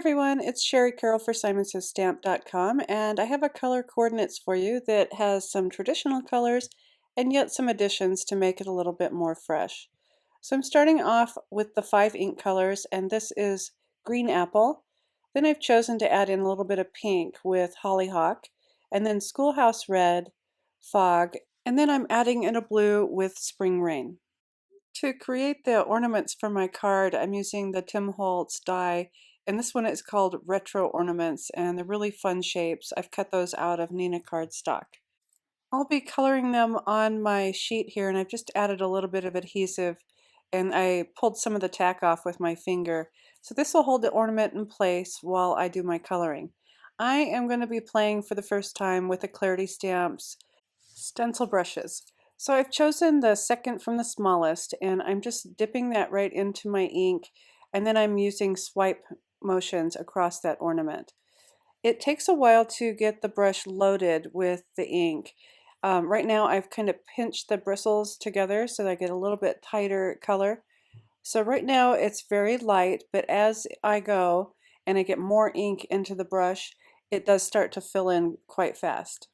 everyone, it's Shari Carroll for SimonsStamp.com, and I have a color coordinates for you that has some traditional colors and yet some additions to make it a little bit more fresh. So I'm starting off with the 5 ink colors, and this is green apple. Then I've chosen to add in a little bit of pink with hollyhock, and then schoolhouse red, fog, and then I'm adding in a blue with spring rain. To create the ornaments for my card, I'm using the Tim Holtz die, and this one is called Retro Ornaments, and they're really fun shapes. I've cut those out of Nina cardstock. I'll be coloring them on my sheet here, and I've just added a little bit of adhesive, and I pulled some of the tack off with my finger. So this will hold the ornament in place while I do my coloring. I am going to be playing for the first time with the Clarity Stamps stencil brushes. So I've chosen the second from the smallest, and I'm just dipping that right into my ink, and then I'm using swipe motions across that ornament. It takes a while to get the brush loaded with the ink. Right now I've kind of pinched the bristles together so that I get a little bit tighter color. So right now it's very light, but as I go and I get more ink into the brush, it does start to fill in quite fast.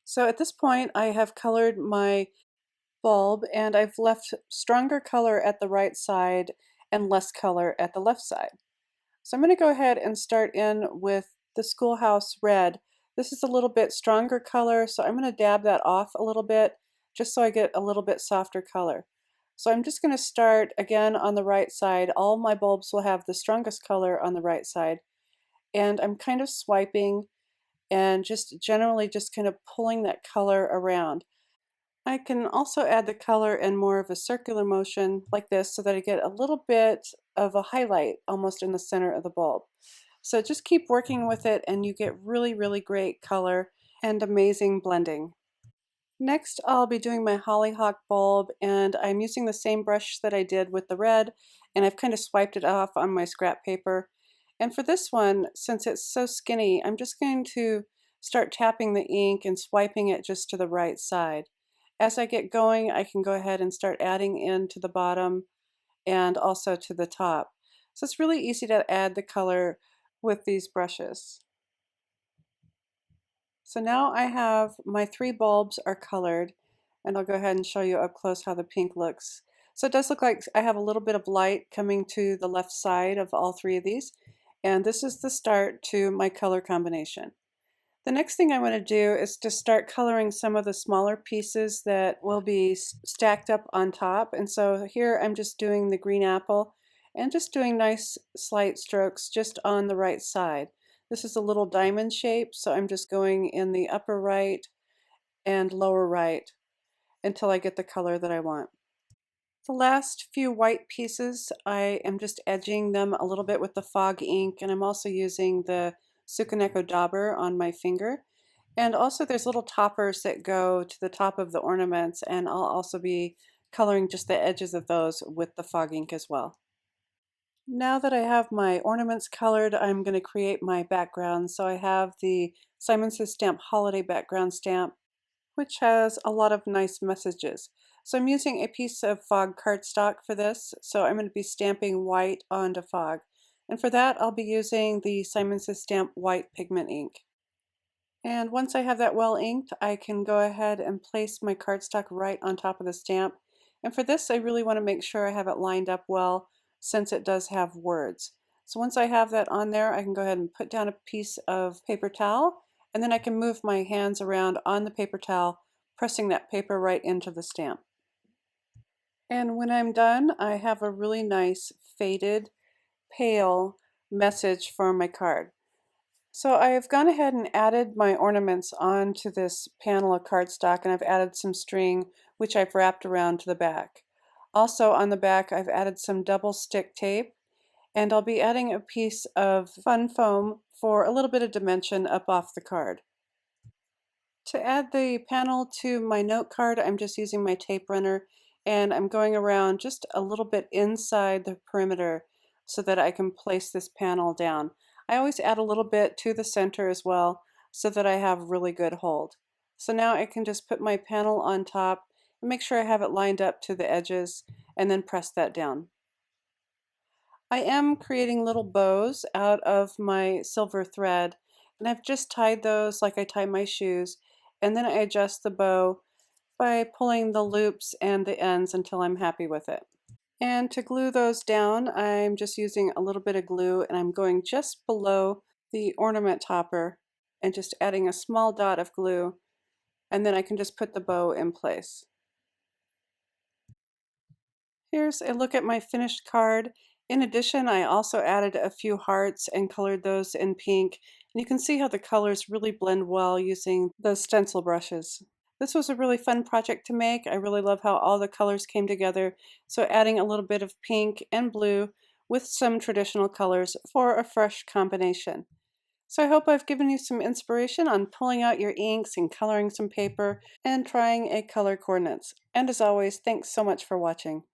So at this point I have colored my bulb, and I've left stronger color at the right side and less color at the left side. So I'm going to go ahead and start in with the schoolhouse red. This is a little bit stronger color, so I'm going to dab that off a little bit just so I get a little bit softer color. So I'm just going to start again on the right side. All my bulbs will have the strongest color on the right side, and I'm kind of swiping and just generally just kind of pulling that color around. I can also add the color in more of a circular motion like this so that I get a little bit of a highlight almost in the center of the bulb. So just keep working with it and you get really, really great color and amazing blending. Next, I'll be doing my hollyhock bulb, and I'm using the same brush that I did with the red, and I've kind of swiped it off on my scrap paper. And for this one, since it's so skinny, I'm just going to start tapping the ink and swiping it just to the right side. As I get going, I can go ahead and start adding in to the bottom and also to the top. So it's really easy to add the color with these brushes. So now I have my 3 bulbs are colored, and I'll go ahead and show you up close how the pink looks. So it does look like I have a little bit of light coming to the left side of all 3 of these, and this is the start to my color combination. The next thing I want to do is to start coloring some of the smaller pieces that will be stacked up on top. And so here I'm just doing the green apple and just doing nice slight strokes just on the right side. This is a little diamond shape, so I'm just going in the upper right and lower right until I get the color that I want. The last few white pieces, I am just edging them a little bit with the fog ink, and I'm also using the Sukaneko Dauber on my finger. And also there's little toppers that go to the top of the ornaments, and I'll also be coloring just the edges of those with the fog ink as well. Now that I have my ornaments colored, I'm going to create my background. So I have the Simon Says Stamp Holiday Background Stamp, which has a lot of nice messages. So I'm using a piece of fog cardstock for this, so I'm going to be stamping white onto fog. And for that, I'll be using the Simon Says Stamp White Pigment Ink. And once I have that well inked, I can go ahead and place my cardstock right on top of the stamp. And for this, I really want to make sure I have it lined up well since it does have words. So once I have that on there, I can go ahead and put down a piece of paper towel, and then I can move my hands around on the paper towel, pressing that paper right into the stamp. And when I'm done, I have a really nice faded, pale message for my card. So I've gone ahead and added my ornaments onto this panel of cardstock, and I've added some string which I've wrapped around to the back. Also on the back I've added some double stick tape, and I'll be adding a piece of fun foam for a little bit of dimension up off the card. To add the panel to my note card, I'm just using my tape runner, and I'm going around just a little bit inside the perimeter so that I can place this panel down. I always add a little bit to the center as well so that I have really good hold. So now I can just put my panel on top and make sure I have it lined up to the edges and then press that down. I am creating little bows out of my silver thread, and I've just tied those like I tie my shoes, and then I adjust the bow by pulling the loops and the ends until I'm happy with it. And to glue those down, I'm just using a little bit of glue and I'm going just below the ornament topper and just adding a small dot of glue, and then I can just put the bow in place. Here's a look at my finished card. In addition, I also added a few hearts and colored those in pink. And you can see how the colors really blend well using the stencil brushes. This was a really fun project to make. I really love how all the colors came together. So adding a little bit of pink and blue with some traditional colors for a fresh combination. So I hope I've given you some inspiration on pulling out your inks and coloring some paper and trying a color coordinates. And as always, thanks so much for watching.